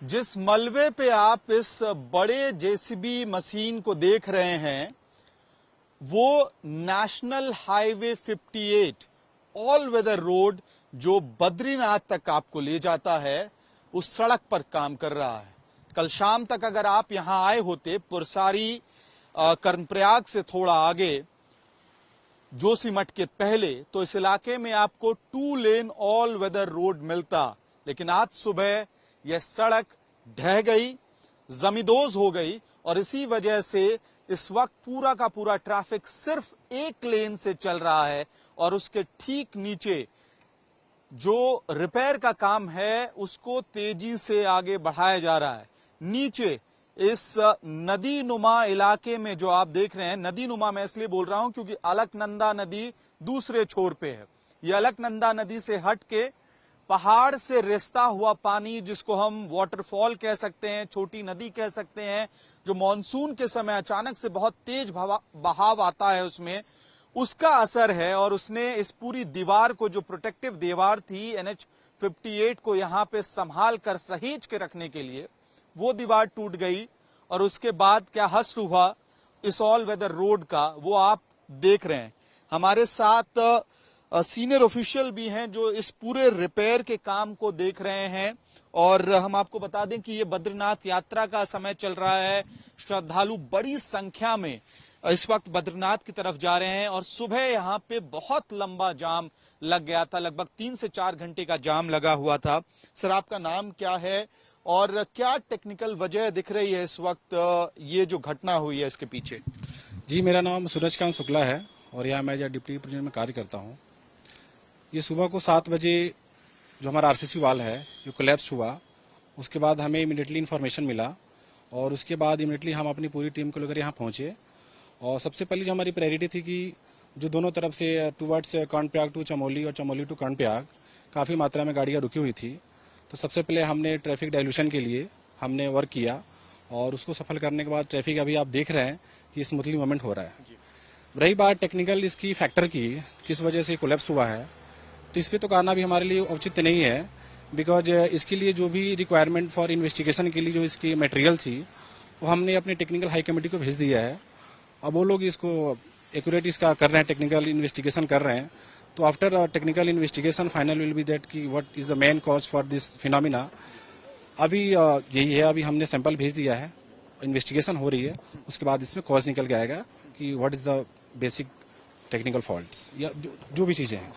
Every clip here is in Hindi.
जिस मलबे पे आप इस बड़े जेसीबी मशीन को देख रहे हैं वो national highway 58 all weather road जो बद्रीनाथ तक आपको ले जाता है उस सड़क पर काम कर रहा है। कल शाम तक अगर आप यहां आए होते पुरसारी कर्णप्रयाग से थोड़ा आगे जोशीमठ के पहले तो इस इलाके में आपको 2 लेन ऑल वेदर रोड मिलता, लेकिन आज सुबह यह सड़क ढह गई, जमींदोज हो गई और इसी वजह से इस वक्त पूरा का पूरा ट्रैफिक सिर्फ एक लेन से चल रहा है और उसके ठीक नीचे जो रिपेयर का काम है उसको तेजी से आगे बढ़ाया जा रहा है। नीचे इस नदी नुमा इलाके में जो आप देख रहे हैं, नदी नुमा मैं इसलिए बोल रहा हूं क्योंकि अलकनंदा नदी दूसरे छोर पे है। यह अलकनंदा नदी से हट के पहाड़ से रिसता हुआ पानी जिसको हम वाटरफॉल कह सकते हैं, छोटी नदी कह सकते हैं, जो मानसून के समय अचानक से बहुत तेज बहाव आता है उसमें, उसका असर है और उसने इस पूरी दीवार को जो प्रोटेक्टिव दीवार थी NH 58 को यहां पे संभाल कर सहेज के रखने के लिए वो दीवार टूट गई और उसके बाद क्या हश्र हुआ इस ऑल वेदर रोड का वो आप देख रहे हैं। हमारे साथ सीनियर ऑफिशियल भी हैं जो इस पूरे रिपेयर के काम को देख रहे हैं और हम आपको बता दें कि ये बद्रीनाथ यात्रा का समय चल रहा है। श्रद्धालु बड़ी संख्या में इस वक्त बद्रीनाथ की तरफ जा रहे हैं और सुबह यहाँ पे बहुत लंबा जाम लग गया था, लगभग 3 से 4 घंटे का जाम लगा हुआ था। सर, आपका नाम क्या है और क्या टेक्निकल वजह दिख रही है इस वक्त ये जो घटना हुई है इसके पीछे? जी, मेरा नाम सूरजकांत शुक्ला है और यहाँ मैं डिप्टी प्रेसिडेंट में कार्य करता हूँ। ये सुबह को 7 बजे जो हमारा RCC वाल है जो कोलैप्स हुआ, उसके बाद हमें इमीडिएटली इन्फॉर्मेशन मिला और उसके बाद इमीडिएटली हम अपनी पूरी टीम को लेकर यहाँ पहुँचे। और सबसे पहले जो हमारी प्रायोरिटी थी कि जो दोनों तरफ से टूवर्ड्स कर्णप्रयाग टू चमोली और चमोली टू कर्णप्रयाग काफ़ी मात्रा में गाड़ियाँ रुकी हुई थी, तो सबसे पहले हमने ट्रैफिक डाइल्यूशन के लिए हमने वर्क किया और उसको सफल करने के बाद ट्रैफिक अभी आप देख रहे हैं कि स्मूथली मूवमेंट हो रहा है। रही बात टेक्निकल इसकी फैक्टर की किस वजह से कोलैप्स हुआ है, तो इस पर तो कहना भी हमारे लिए औचित्य नहीं है, बिकॉज इसके लिए जो भी रिक्वायरमेंट फॉर इन्वेस्टिगेशन के लिए जो इसकी मटेरियल थी वो हमने अपने टेक्निकल हाई कमेटी को भेज दिया है। अब वो लोग इसको एक्यूरेट इसका कर रहे हैं, टेक्निकल इन्वेस्टिगेशन कर रहे हैं। तो after technical investigation final will be that कि what is the main cause for this phenomena. अभी यही है, अभी हमने सैंपल भेज दिया है, इन्वेस्टिगेशन हो रही है, उसके बाद इसमें कॉज निकल के आएगा कि what is the basic technical faults या जो भी चीजें हैं।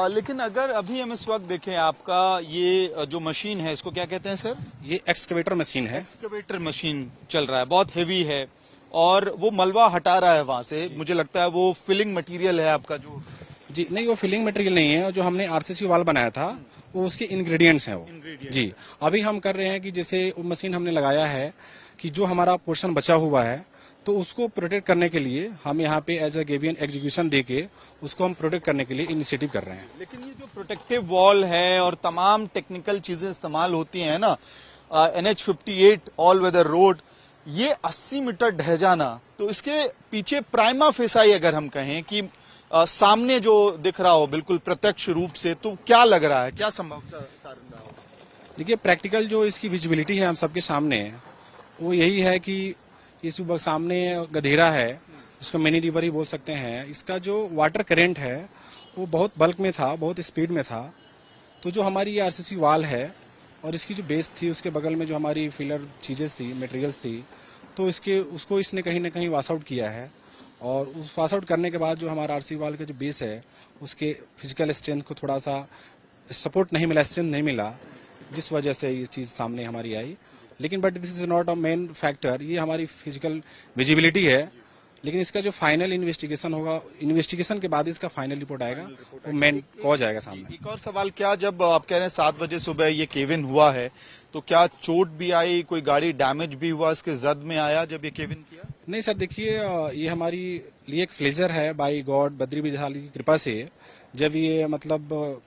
लेकिन अगर अभी हम इस वक्त देखें आपका ये जो मशीन है इसको क्या कहते हैं सर? ये एक्सकवेटर मशीन है। एक्सकवेटर मशीन चल रहा है, बहुत हेवी है और वो मलबा हटा रहा है वहां से। मुझे लगता है वो फिलिंग मटेरियल है आपका जो। जी नहीं, वो फिलिंग मटेरियल नहीं है, जो हमने RCC वाल बनाया था वो उसके इंग्रेडिएंट्स हैं वो। जी, अभी हम कर रहे हैं कि जैसे वो मशीन हमने लगाया है कि जो हमारा पोर्शन बचा हुआ है तो उसको प्रोटेक्ट करने के लिए हम यहाँ पे एज अ गेवियन एग्जीक्यूशन देके उसको हम प्रोटेक्ट करने के लिए इनिशिएटिव कर रहे हैं। लेकिन ये जो प्रोटेक्टिव वॉल है और तमाम टेक्निकल चीजें इस्तेमाल होती हैं ना, NH 58 ऑल वेदर रोड, ये 80 मीटर ढह जाना, तो इसके पीछे प्राइमा फेसाई अगर हम कहें कि सामने जो दिख रहा हो बिल्कुल प्रत्यक्ष रूप से, तो क्या लग रहा है, क्या संभव कारण रहा हो? देखिए, प्रैक्टिकल जो इसकी विजिबिलिटी है हम सबके सामने, वो यही है कि इस सामने गधेरा है, इसको मिनी रिवर ही बोल सकते हैं। इसका जो वाटर करेंट है वो बहुत बल्क में था, बहुत स्पीड में था। तो जो हमारी RCC वाल है और इसकी जो बेस थी उसके बगल में जो हमारी फिलर चीजें थी, मटेरियल्स थी, तो उसको इसने कहीं ना कहीं वाश आउट किया है और उस वाश आउट करने के बाद जो हमारा RCC वाल का जो बेस है उसके फिजिकल स्ट्रेंथ को थोड़ा सा सपोर्ट नहीं मिला, स्ट्रेंथ नहीं मिला, जिस वजह से ये चीज सामने हमारी आई। लेकिन but this is not a main factor, ये हमारी फिजिकल विजिबिलिटी है। लेकिन इसका जो फाइनल इन्वेस्टिगेशन होगा, इन्वेस्टिगेशन के बाद इसका फाइनल रिपोर्ट आएगा, वो मेन कॉज आएगा सामने। एक और सवाल, क्या जब आप कह रहे हैं 7 बजे सुबह ये केविन हुआ है तो क्या चोट भी आई, कोई गाड़ी डैमेज भी हुआ, इसके जद में आया जब ये केविन किया? नहीं सर, देखिए ये हमारी लिए एक फ्लेजर है, बाई गॉड बद्री बिजहाली की कृपा से जब ये मतलब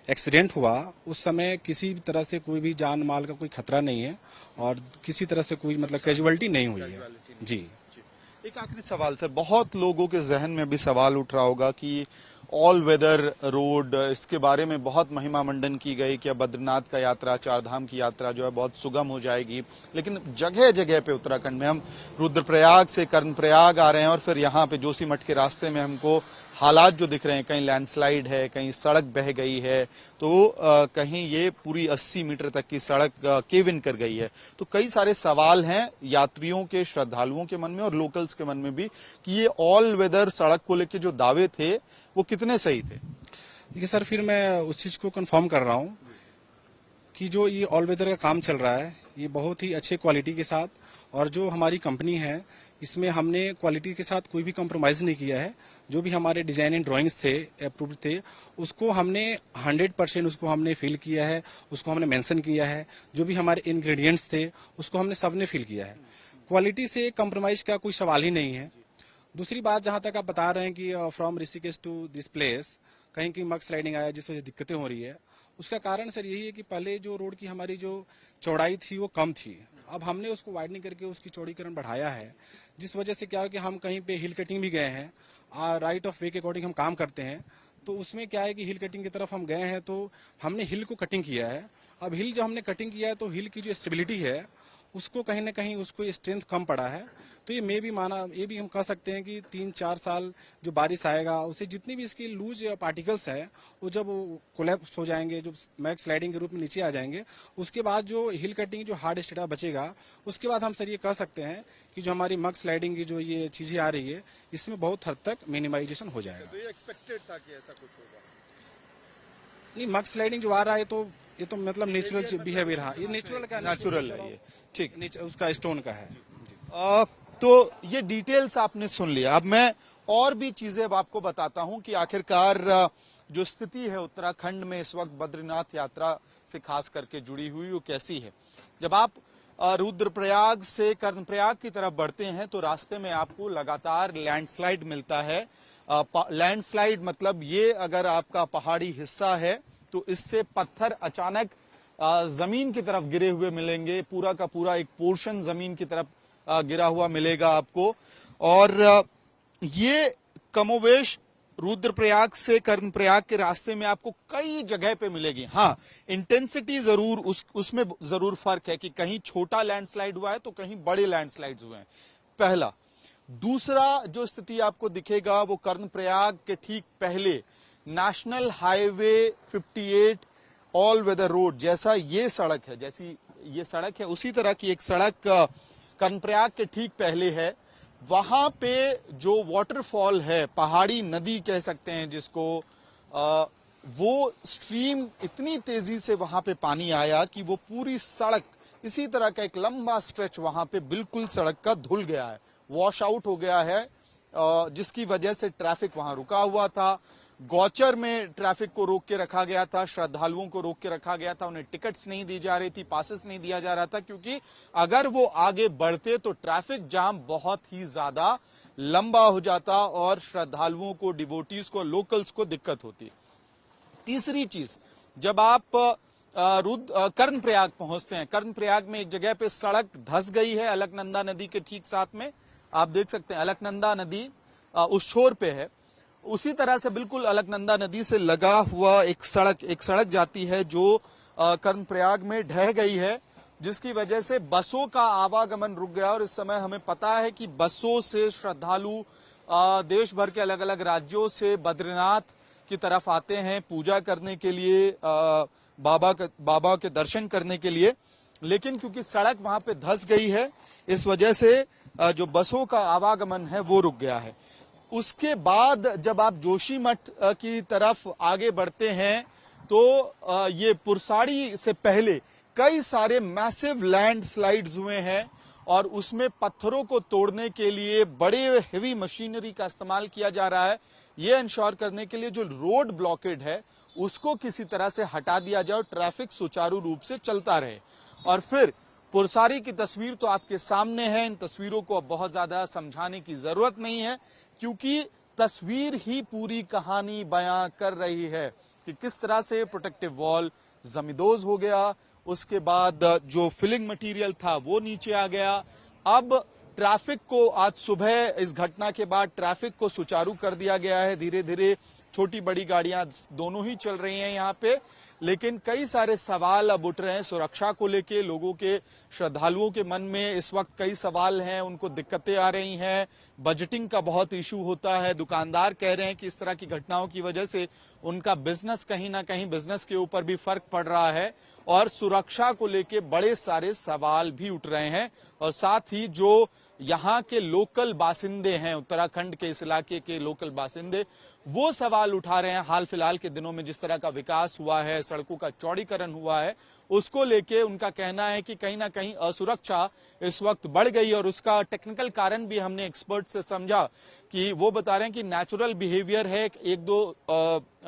एक्सीडेंट हुआ उस समय किसी भी तरह से कोई भी जान माल का कोई खतरा नहीं है और किसी तरह से कोई मतलब कैजुअलिटी नहीं हुई है। जी, एक आखिरी सवाल सर, बहुत लोगों के जहन में भी सवाल उठ रहा होगा कि ऑल वेदर रोड, इसके बारे में बहुत महिमा मंडन की गई कि अब बद्रीनाथ का यात्रा, चारधाम की यात्रा जो है बहुत सुगम हो जाएगी। लेकिन जगह जगह पे उत्तराखंड में, हम रुद्रप्रयाग से कर्णप्रयाग आ रहे हैं और फिर यहाँ पे जोशीमठ के रास्ते में हमको हालात जो दिख रहे हैं, कहीं लैंडस्लाइड है, कहीं सड़क बह गई है, तो कहीं ये पूरी 80 मीटर तक की सड़क केव इन कर गई है। तो कई सारे सवाल हैं यात्रियों के, श्रद्धालुओं के मन में और लोकल्स के मन में भी कि ये ऑल वेदर सड़क को लेकर जो दावे थे वो कितने सही थे। देखिए सर, फिर मैं उस चीज को कंफर्म कर रहा हूँ कि जो ये ऑल वेदर का काम चल रहा है ये बहुत ही अच्छे क्वालिटी के साथ, और जो हमारी कंपनी है इसमें हमने क्वालिटी के साथ कोई भी कॉम्प्रोमाइज नहीं किया है। जो भी हमारे डिजाइन एंड ड्राइंग्स थे, अप्रूव्ड थे, उसको हमने 100% उसको हमने फिल किया है, उसको हमने मेंशन किया है। जो भी हमारे इंग्रेडिएंट्स थे उसको हमने सबने फिल किया है। क्वालिटी से कॉम्प्रोमाइज का कोई सवाल ही नहीं है। दूसरी बात, जहां तक आप बता रहे हैं कि from Rishikesh to this place कहीं कहीं मग स्लाइडिंग आया जिस वजह से दिक्कतें हो रही है, उसका कारण सर यही है कि पहले जो रोड की हमारी जो चौड़ाई थी वो कम थी। अब हमने उसको वाइडनिंग करके उसकी चौड़ीकरण बढ़ाया है, जिस वजह से क्या है कि हम कहीं पे हिल कटिंग भी गए हैं, राइट ऑफ वे के अकॉर्डिंग हम काम करते हैं। तो उसमें क्या है कि हिल कटिंग की तरफ हम गए हैं तो हमने हिल को कटिंग किया है। अब हिल जो हमने कटिंग किया है तो हिल की जो स्टेबिलिटी है उसको कहीं ना कहीं उसको स्ट्रेंथ कम पड़ा है। तो ये ये भी हम कह सकते हैं कि 3-4 साल जो बारिश आएगा उससे जितनी भी इसकी लूज पार्टिकल्स है वो जब कोलैप्स हो जाएंगे, जो मैग स्लाइडिंग के रूप में नीचे आ जाएंगे, उसके बाद जो हिल कटिंग जो हार्ड स्टेटा बचेगा, उसके बाद हम सर ये कह सकते हैं कि जो हमारी मग स्लाइडिंग की जो ये चीजें आ रही है इसमें बहुत हद तक मिनिमाइजेशन हो जाएगा। तो ये एक्सपेक्टेड था कि ऐसा कुछ होगा? नहीं, मग स्लाइडिंग जो आ रहा है तो ये तो मतलब नेचुरल बिहेवियर। हाँ, ये नेचुरल है ये, ठीक, उसका स्टोन का है। तो ये डिटेल्स आपने सुन लिया। अब मैं और भी चीजें अब आपको बताता हूं कि आखिरकार जो स्थिति है उत्तराखंड में इस वक्त बद्रीनाथ यात्रा से खास करके जुड़ी हुई वो कैसी है। जब आप रुद्रप्रयाग से कर्णप्रयाग की तरफ बढ़ते हैं तो रास्ते में आपको लगातार लैंडस्लाइड मिलता है। लैंडस्लाइड मतलब ये, अगर आपका पहाड़ी हिस्सा है तो इससे पत्थर अचानक जमीन की तरफ गिरे हुए मिलेंगे, पूरा का पूरा एक पोर्शन जमीन की तरफ गिरा हुआ मिलेगा आपको। और ये कमोवेश रुद्रप्रयाग से कर्णप्रयाग के रास्ते में आपको कई जगह पे मिलेगी। हाँ, इंटेंसिटी जरूर उसमें जरूर फर्क है कि कहीं छोटा लैंडस्लाइड हुआ है तो कहीं बड़े लैंडस्लाइड्स हुए हैं, पहला। दूसरा जो स्थिति आपको दिखेगा वो कर्णप्रयाग के ठीक पहले national highway 58 all weather road जैसा ये सड़क है, जैसी ये सड़क है उसी तरह की एक सड़क कर्णप्रयाग के ठीक पहले है। वहां पे जो वाटरफॉल है, पहाड़ी नदी कह सकते हैं जिसको, वो स्ट्रीम इतनी तेजी से वहां पे पानी आया कि वो पूरी सड़क, इसी तरह का एक लंबा स्ट्रेच वहां पे बिल्कुल सड़क का धुल गया है, वॉश आउट हो गया है, जिसकी वजह से ट्रैफिक वहां रुका हुआ था। गौचर में ट्रैफिक को रोक के रखा गया था, श्रद्धालुओं को रोक के रखा गया था, उन्हें टिकट्स नहीं दी जा रही थी, पासेस नहीं दिया जा रहा था, क्योंकि अगर वो आगे बढ़ते तो ट्रैफिक जाम बहुत ही ज्यादा लंबा हो जाता और श्रद्धालुओं को, डिवोटीज को, लोकल्स को दिक्कत होती। तीसरी चीज, जब आप कर्णप्रयाग पहुंचते हैं, कर्णप्रयाग में एक जगह पे सड़क धंस गई है अलकनंदा नदी के ठीक साथ में, आप देख सकते हैं अलकनंदा नदी उस छोर पे है। उसी तरह से बिल्कुल अलकनंदा नदी से लगा हुआ एक सड़क जाती है जो कर्णप्रयाग में ढह गई है, जिसकी वजह से बसों का आवागमन रुक गया। और इस समय हमें पता है कि बसों से श्रद्धालु देश भर के अलग अलग राज्यों से बद्रीनाथ की तरफ आते हैं पूजा करने के लिए, बाबा के दर्शन करने के लिए। लेकिन क्योंकि सड़क वहां पे धंस गई है, इस वजह से जो बसों का आवागमन है वो रुक गया है। उसके बाद जब आप जोशीमठ की तरफ आगे बढ़ते हैं तो ये पुरसाड़ी से पहले कई सारे मैसिव लैंडस्लाइड्स हुए हैं और उसमें पत्थरों को तोड़ने के लिए बड़े हेवी मशीनरी का इस्तेमाल किया जा रहा है, ये इंश्योर करने के लिए जो रोड ब्लॉकेड है उसको किसी तरह से हटा दिया जाए और ट्रैफिक सुचारू रूप से चलता रहे। और फिर पुरसाड़ी की तस्वीर तो आपके सामने है, इन तस्वीरों को अब बहुत ज्यादा समझाने की जरूरत नहीं है, क्योंकि तस्वीर ही पूरी कहानी बयां कर रही है कि किस तरह से प्रोटेक्टिव वॉल जमींदोज हो गया, उसके बाद जो फिलिंग मटेरियल था वो नीचे आ गया। अब ट्रैफिक को आज सुबह इस घटना के बाद ट्रैफिक को सुचारू कर दिया गया है, धीरे धीरे छोटी बड़ी गाड़ियां दोनों ही चल रही हैं यहाँ पे, लेकिन कई सारे सवाल अब उठ रहे हैं सुरक्षा को लेके। लोगों के, श्रद्धालुओं के मन में इस वक्त कई सवाल हैं, उनको दिक्कतें आ रही हैं, बजटिंग का बहुत इशू होता है। दुकानदार कह रहे हैं कि इस तरह की घटनाओं की वजह से उनका बिजनेस, कहीं ना कहीं बिजनेस के ऊपर भी फर्क पड़ रहा है, और सुरक्षा को लेके बड़े सारे सवाल भी उठ रहे हैं। और साथ ही जो यहाँ के लोकल बासिंदे हैं, उत्तराखंड के इस इलाके के लोकल बासिंदे, वो सवाल उठा रहे हैं। हाल फिलहाल के दिनों में जिस तरह का विकास हुआ है, सड़कों का चौड़ीकरण हुआ है, उसको लेके उनका कहना है कि कहीं ना कहीं असुरक्षा इस वक्त बढ़ गई। और उसका टेक्निकल कारण भी हमने एक्सपर्ट से समझा कि वो बता रहे हैं कि नेचुरल बिहेवियर है।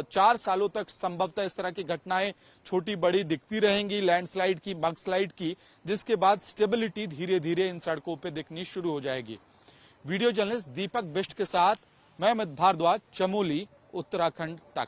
4 सालों तक संभवतः इस तरह की घटनाएं छोटी बड़ी दिखती रहेंगी, लैंडस्लाइड की, मगस्लाइड की, जिसके बाद स्टेबिलिटी धीरे धीरे इन सड़कों पे दिखनी शुरू हो जाएगी। वीडियो जर्नलिस्ट दीपक बिष्ट के साथ मैं अमित भारद्वाज, चमोली, उत्तराखंड तक।